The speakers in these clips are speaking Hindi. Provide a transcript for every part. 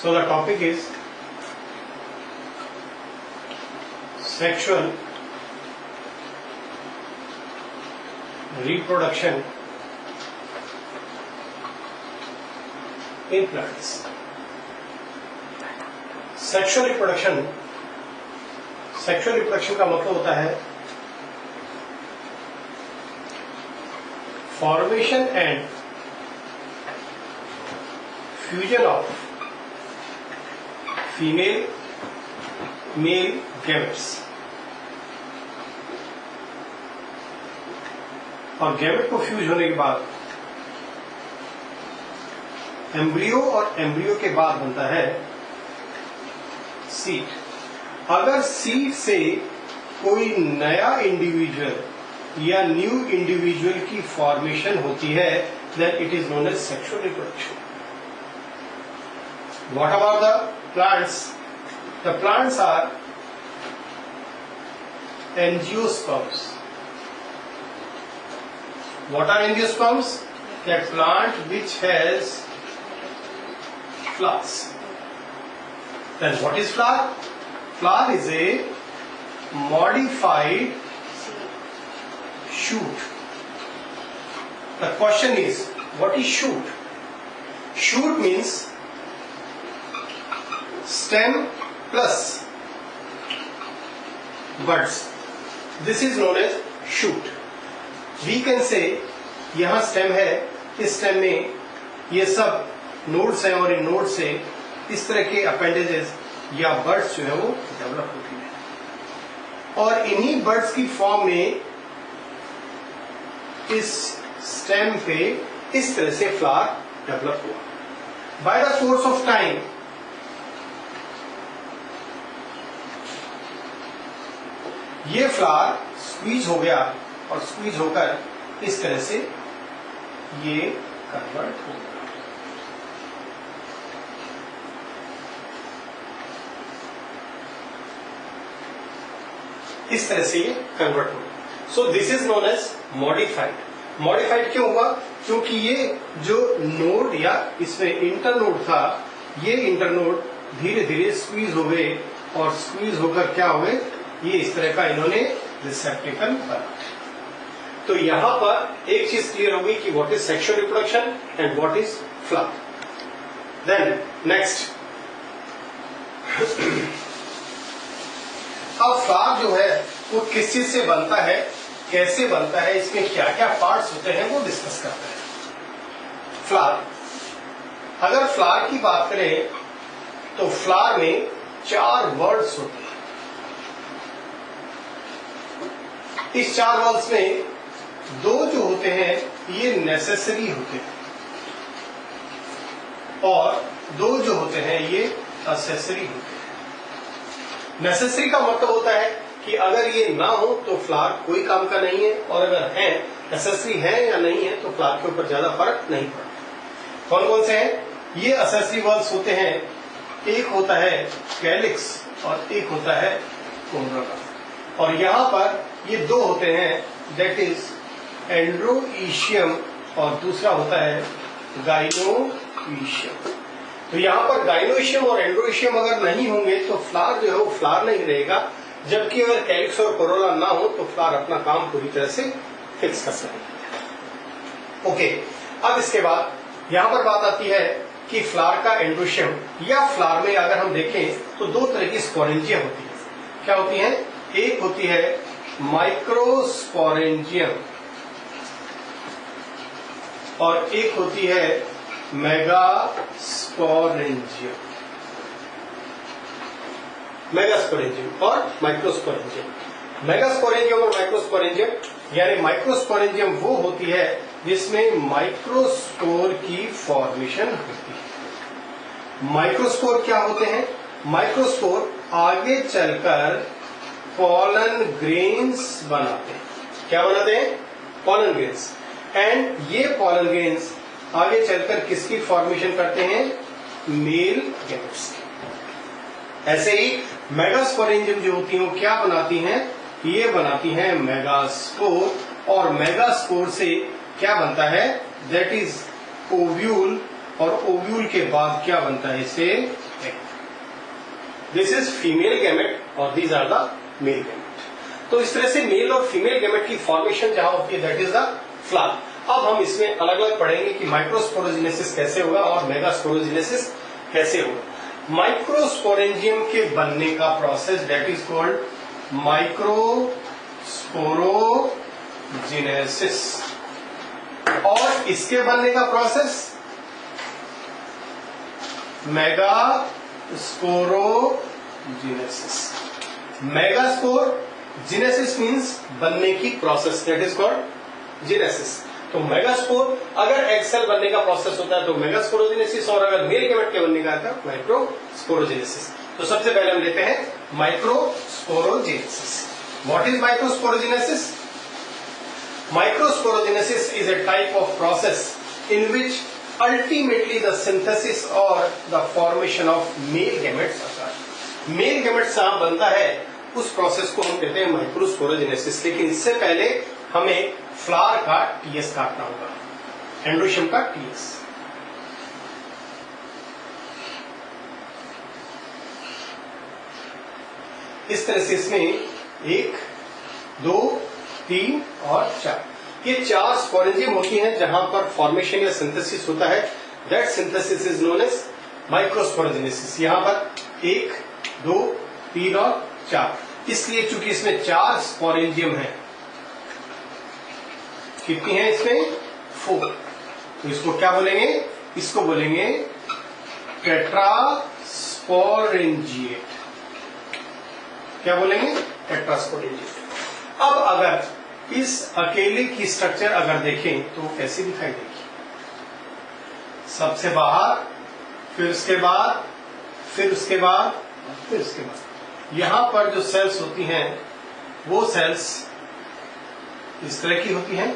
So the topic is sexual reproduction in plants. Sexual reproduction का मतलब होता है formation and fusion of female male gametes, और गैमेट को फ्यूज होने के बाद एम्ब्रियो, और एम्ब्रियो के बाद बनता है सीड। अगर सीड से कोई नया इंडिविजुअल या न्यू इंडिविजुअल की फॉर्मेशन होती है, then it is known as sexual reproduction. What about the plants? The plants are angiosperms. What are angiosperms? A plant which has flowers. Then what is flower? Flower is a modified shoot. The question is, what is shoot? Shoot means stem plus buds. This is known as shoot. We can say यहाँ स्टेम है, इस स्टेम में ये सब नोड्स हैं और इन नोड से इस तरह के अपेंडेजेस या बर्ड्स जो है वो डेवलप होती है, और इन्हीं बर्ड्स की फॉर्म में इस स्टेम पे इस तरह से फ्लावर डेवलप हुआ। By the course of time ये फ्लावर स्क्वीज हो गया, और स्क्वीज होकर इस तरह से ये कन्वर्ट हो गया। इस तरह से ये कन्वर्ट हो गया। So this is known as modified. Modified क्यों हुआ? क्योंकि ये जो नोड या इसमें इंटरनोड था, ये इंटरनोड धीरे धीरे स्क्वीज हो गए, और स्क्वीज होकर क्या हुए, ये इस तरह का इन्होंने रिसेप्टिकल बना। तो यहां पर एक चीज क्लियर होगी कि what is sexual reproduction and what is flower. Then next, अब फ्लावर जो है वो किस चीज से बनता है, कैसे बनता है, इसमें क्या क्या पार्ट्स होते हैं, वो डिस्कस करते हैं। फ्लावर, अगर फ्लावर की बात करें तो फ्लावर में 4 वर्ड्स होते हैं। इस 4 वर्ड्स में 2 जो होते हैं ये नेसेसरी होते हैं, और 2 जो होते हैं ये असेसरी होते हैं। नेसेसरी का मतलब होता है कि अगर ये ना हो तो फ्लावर कोई काम का नहीं है, और अगर है असेसरी है या नहीं है तो फ्लावर के ऊपर ज्यादा फर्क नहीं पड़ता। कौन कौन से हैं ये असेसरी वर्ड्स होते हैं? एक होता है कैलिक्स और एक होता है कोरोना, और यहां पर ये 2 होते हैं, दैट इज एंड्रोईशियम, और दूसरा होता है गाइनोईशियम। तो यहां पर गाइनोईशियम और एंड्रोईशियम अगर नहीं होंगे तो फ्लावर जो है वो फ्लावर नहीं रहेगा, जबकि अगर कैलिक्स और कोरोला ना हो तो फ्लावर अपना काम पूरी तरह से फिक्स कर सकेगा। ओके, अब इसके बाद यहां पर बात आती है कि फ्लावर का एंड्रोईशियम या फ्लावर में अगर हम देखें तो 2 तरह की स्पोरेंजिया होती है। क्या होती है? एक होती है माइक्रोस्पोरेंजियम, और एक होती है मेगास्पोरेंजियम। मेगास्पोरेंजियम और माइक्रोस्पोरेंजियम। मेगास्पोरेंजियम और माइक्रोस्पोरेंजियम, यानी माइक्रोस्पोरेंजियम वो होती है जिसमें माइक्रोस्पोर की फॉर्मेशन होती है। माइक्रोस्पोर क्या होते हैं? माइक्रोस्पोर आगे चलकर पॉलन ग्रेन्स बनाते हैं। क्या बनाते हैं? Pollen grains. एंड ये पॉलन ग्रेन्स आगे चलकर किसकी फॉर्मेशन करते हैं? मेल गैमेट्स की। ऐसे ही मेगास्पोरेंजियम जो होती हैं वो क्या बनाती हैं? ये बनाती हैं मेगास्पोर, और मेगास्पोर से क्या बनता है? दैट इज ओव्यूल, और ओव्यूल के बाद क्या बनता है? इसे दिस इज फीमेल गैमेट और these are the male gamete. तो इस तरह से मेल और फीमेल गैमेट की फॉर्मेशन जहां होती है दैट इज द फ्लावर। अब हम इसमें अलग अलग पढ़ेंगे कि माइक्रोस्पोरोजेनेसिस कैसे होगा और मेगास्पोरोजेनेसिस कैसे होगा। माइक्रोस्पोरेंजियम के बनने का process that is called microsporogenesis, और इसके बनने का प्रोसेस मेगास्पोरोजेनेसिस। मेगास्पोरोजेनेसिस मींस बनने की process that is called genesis. तो मेगास्पोर अगर एग सेल बनने का प्रोसेस होता है तो मेगास्पोरोजेनेसिस, और अगर मेल गैमेट के बनने का है तो माइक्रोस्पोरोजेनेसिस। तो सबसे पहले हम लेते हैं microsporogenesis. What is microsporogenesis? Microsporogenesis is a type of process in which ultimately the synthesis or the formation of male gametes occur. Male gametes जहां बनता है उस प्रोसेस को हम कहते हैं माइक्रोस्पोरोजेनेसिस। लेकिन इससे पहले हमें फ्लावर का टीएस काटना होगा, एंड्रोशियम का टीएस। इस तरह से इसमें 1, 2, 3 और 4 ये 4 स्पोरेंजियम होती हैं जहां पर फॉर्मेशन या सिंथेसिस होता है। That synthesis is known as microsporogenesis. यहां पर 1, 2, 3 और 4, इसलिए चूंकि इसमें 4 स्पोरेंजियम हैं, कितनी है इसमें? 4। तो इसको क्या बोलेंगे? इसको बोलेंगे टेट्रास्पोरेंजिएट। क्या बोलेंगे? टेट्रास्पोरेंजिएट। अब अगर इस अकेले की स्ट्रक्चर अगर देखें तो कैसी दिखाई देगी? सबसे बाहर, फिर उसके बाद, फिर उसके बाद, फिर उसके बाद। यहां पर जो सेल्स होती हैं वो सेल्स इस तरह की होती हैं।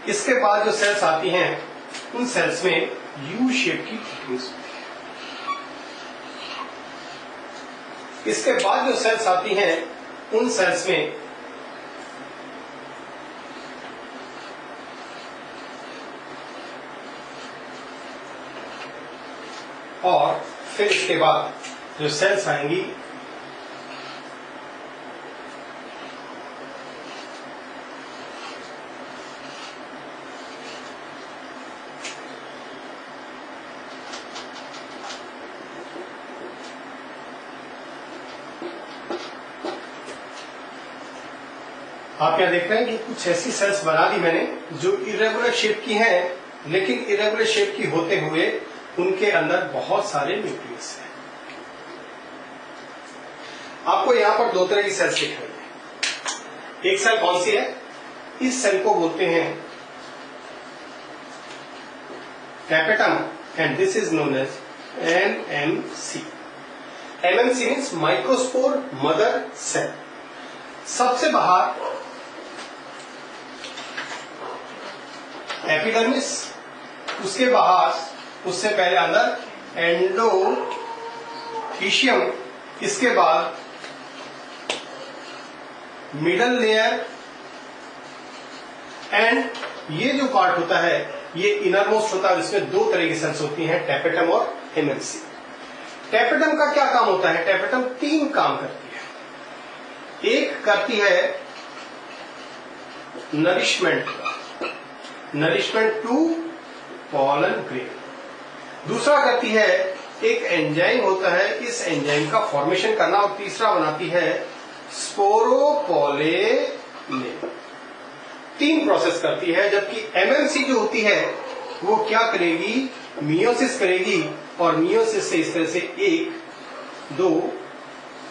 इसके बाद जो सेल्स आती हैं उन सेल्स में यू शेप की फिटिंग्स होती है। इसके बाद जो सेल्स आती हैं उन सेल्स में और फिर इसके बाद जो सेल्स आएंगी आप क्या देख रहे हैं कि कुछ ऐसी सेल्स बना दी मैंने जो इरेगुलर शेप की हैं, लेकिन इरेगुलर शेप की होते हुए उनके अंदर बहुत सारे न्यूक्लियस हैं। आपको यहां पर 2 तरह की सेल्स दिख रही है। एक सेल कौन सी है? इस सेल को बोलते हैं tapetum and this is known as MMC. MMC means microspore mother cell. सबसे बाहर एपिडर्मिस, उसके बाहर, उससे पहले अंदर एंडोथीशियम, इसके बाद मिडल लेयर, एंड ये जो पार्ट होता है ये इनरमोस्ट होता है। इसमें 2 तरह की सेल्स होती हैं, टैपेटम और एमएमसी। टैपेटम का क्या काम होता है? टैपेटम 3 काम करती है। एक करती है नरिशमेंट टू पॉलन ग्रेन। दूसरा करती है एक एंजाइम होता है, इस एंजाइम का फॉर्मेशन करना, और तीसरा बनाती है स्पोरोपोलेनेट। 3 प्रोसेस करती है, जबकि एमएमसी जो होती है वो क्या करेगी? मियोसिस करेगी, और मियोसिस से इस तरह से 1, 2,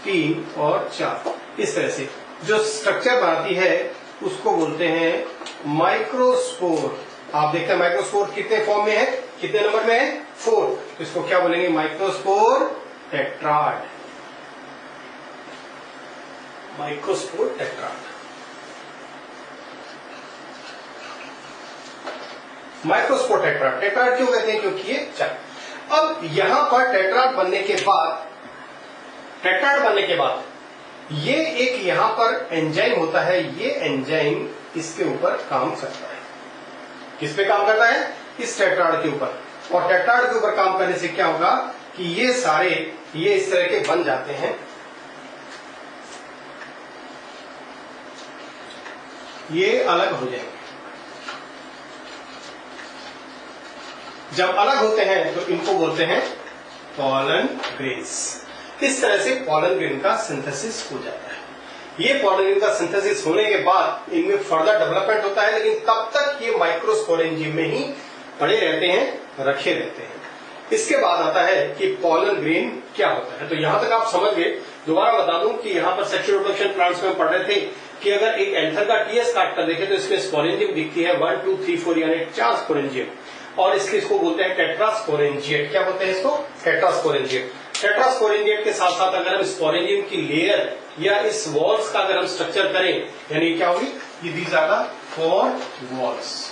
3 और 4 इस तरह से जो स्ट्रक्चर बनाती है उसको बोलते हैं माइक्रोस्पोर। आप देखते हैं माइक्रोस्पोर कितने फॉर्म में है, कितने नंबर में है? 4। तो इसको क्या बोलेंगे? Microspore tetrad. Microspore tetrad. Microspore tetrad. Tetrad क्यों कहते हैं? क्योंकि ये 4। अब यहां पर टेट्राड बनने के बाद ये एक यहां पर एंजाइम होता है, ये एंजाइम इसके ऊपर काम करता है। किस पे काम करता है? इस टेट्राड के ऊपर, और टेट्राड के ऊपर काम करने से क्या होगा कि ये सारे ये इस तरह के बन जाते हैं, ये अलग हो जाएंगे। जब अलग होते हैं तो इनको बोलते हैं पॉलन ग्रेन्स। इस तरह से पॉलन ग्रेन का सिंथेसिस हो जाता है। ये पॉलन ग्रेन का सिंथेसिस होने के बाद इनमें फर्दर डेवलपमेंट होता है, लेकिन तब तक ये माइक्रोस्पोरेंजियम में ही पड़े रहते हैं, रखे रहते हैं। इसके बाद आता है कि पॉलन ग्रेन क्या होता है। तो यहां तक आप समझ गए। दोबारा बता दूं कि यहां पर सेक्सुअल रिप्रोडक्शन प्लांट्स में पढ़ रहे थे कि अगर एक एंथर का टीएस काट कर देखें तो इसमें स्पोरेंजियम दिखती है 1 2 3 4 यानी 4 स्पोरेंजियम, और इसको बोलते हैं टेट्रास्पोरेंजिएट। क्या बोलते हैं इसको? टेट्रास्पोरेंजिएट। टेट्रास्पोरेंजिएट के साथ साथ अगर हम स्पोरेंजियम की लेयर या इस वॉल्स का अगर हम स्ट्रक्चर करें, यानी क्या होगी, ये these are the 4 walls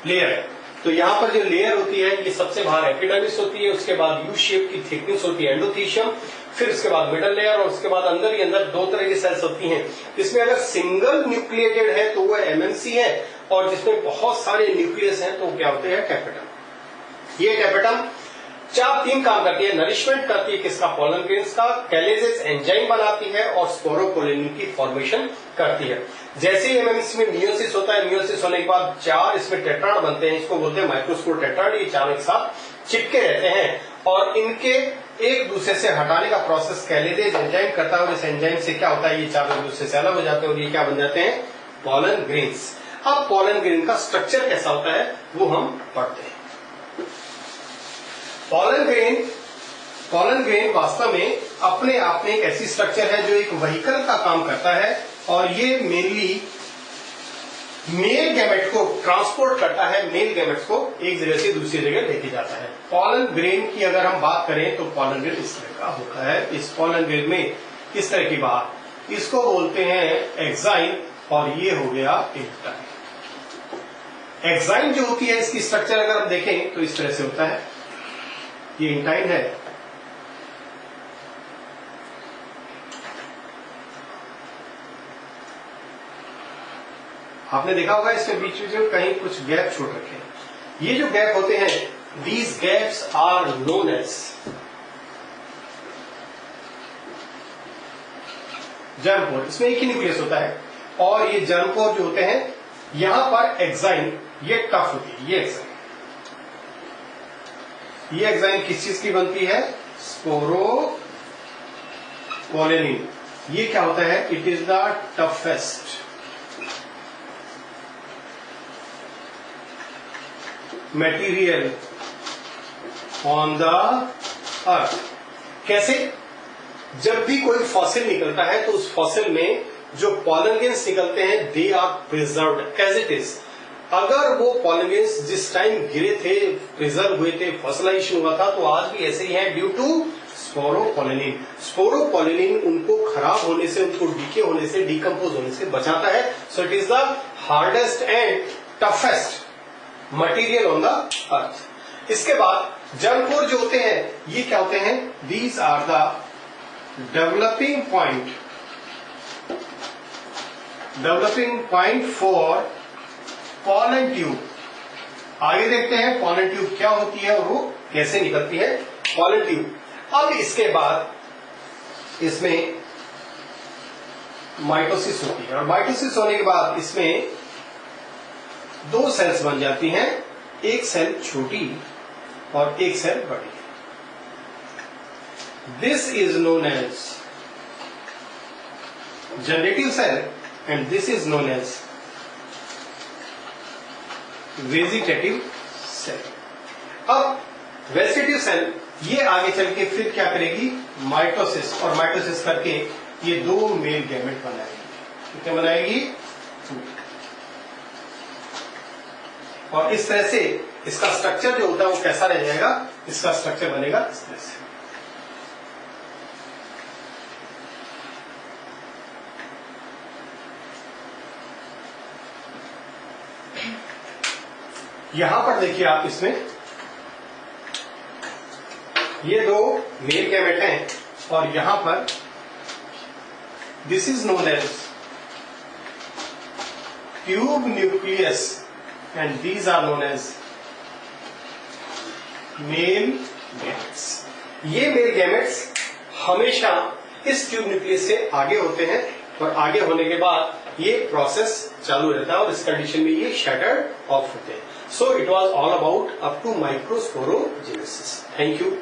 layer. तो यहां पर जो लेयर होती है ये सबसे बाहर एपिडर्मिस होती है, उसके बाद यू शेप की थिकनेस होती है एंडोथीशियम, फिर उसके बाद मिडल लेयर, और उसके बाद अंदर ही अंदर 2 तरह की सेल्स होती हैं। इसमें अगर सिंगल न्यूक्लिएटेड है तो वो एमएमसी है, और जिसमें बहुत सारे न्यूक्लियस हैं तो क्या होते हैं, टेपेटम। ये टेपेटम 3 काम करती है। नरिशमेंट करती है किसका, पॉलन ग्रेन्स का, कैलेजेस एंजाइम बनाती है, और स्पोरोपोलिन की फॉर्मेशन करती है। जैसे ही एमएमसी में मियोसिस होता है, मियोसिस होने के बाद 4 इसमें टेट्राड बनते हैं, इसको बोलते हैं माइक्रोस्पोर टेट्राड। ये 4 एक साथ चिपके रहते हैं, और इनके एक दूसरे से हटाने का प्रोसेस कैलेजेस एंजाइम करता है, और इस एंजाइम से क्या होता है, ये 4 एक दूसरे से अलग हो जाते हैं, और ये क्या बन जाते हैं, पॉलन ग्रेन्स। अब पॉलन ग्रेन का स्ट्रक्चर कैसा होता है वो हम पढ़ते हैं। पॉलन ग्रेन वास्तव में अपने आप में एक ऐसी स्ट्रक्चर है जो एक व्हीकल का काम करता है, और ये मेनली मेल गैमेट को ट्रांसपोर्ट करता है। मेल गैमेट्स को एक जगह से दूसरी जगह लेके जाता है। पॉलन ग्रेन की अगर हम बात करें तो पॉलन ग्रेन इस तरह का होता है। इस पॉलन ग्रेन में इस तरह की बात, इसको बोलते हैं एक्साइन, और ये हो गया इंटाइन। एक्साइन जो होती है इसकी स्ट्रक्चर अगर हम देखें तो इस तरह से होता है, ये इंटाइन है, आपने देखा होगा इसमें बीच में कहीं कुछ गैप छोड़ रखे हैं। ये जो गैप होते हैं, these gaps are known as germ pore. इसमें एक ही न्यूक्लियस होता है, और ये जर्म पोर जो होते हैं, यहां पर एक्साइन ये टफ होती है। ये एक्साइन किस चीज की बनती है, स्पोरोपोलिन। ये क्या होता है, it is the toughest material on the earth. कैसे? जब भी कोई फॉसिल निकलता है तो उस फॉसिल में जो पॉलन ग्रेन्स निकलते हैं, they are preserved as it is. अगर वो पॉलन ग्रेन्स जिस टाइम गिरे थे, प्रिजर्व हुए थे, फॉसिलाइजेशन हुआ था, तो आज भी ऐसे ही है ड्यू टू स्पोरोपोलिन। स्पोरोपोलिन उनको खराब होने से, उनको डीके होने से, डिकम्पोज होने से बचाता है। So it is the hardest and toughest material on the earth. इसके बाद जर्म पोर जो होते हैं, ये क्या होते हैं, these are the developing point for pollen tube. आगे देखते हैं पॉलन ट्यूब क्या होती है और वो कैसे निकलती है, पॉलन ट्यूब। अब इसके बाद इसमें माइटोसिस होती है, और माइटोसिस होने के बाद इसमें 2 सेल्स बन जाती हैं, एक सेल छोटी और एक सेल बड़ी। This is known as generative cell and this is known as vegetative cell. अब वेजिटेटिव सेल ये आगे चल के फिर क्या करेगी, माइटोसिस, और माइटोसिस करके ये 2 मेल गैमेट बनाएगी। कितने बनाएगी, 2। और इस तरह से इसका स्ट्रक्चर जो होता है वो कैसा रह जाएगा, इसका स्ट्रक्चर बनेगा इस तरह से। यहां पर देखिए आप, इसमें ये 2 मेल गैमेट हैं, और यहां पर this is known as tube nucleus and these are known as male gametes. ये मेल गैमेट्स हमेशा इस ट्यूब न्यूक्लियस से आगे होते हैं और आगे होने के बाद ये प्रोसेस चालू रहता है और इस कंडीशन में ये शटर्ड ऑफ होते हैं। So it was all about up to microsporogenesis. Thank you.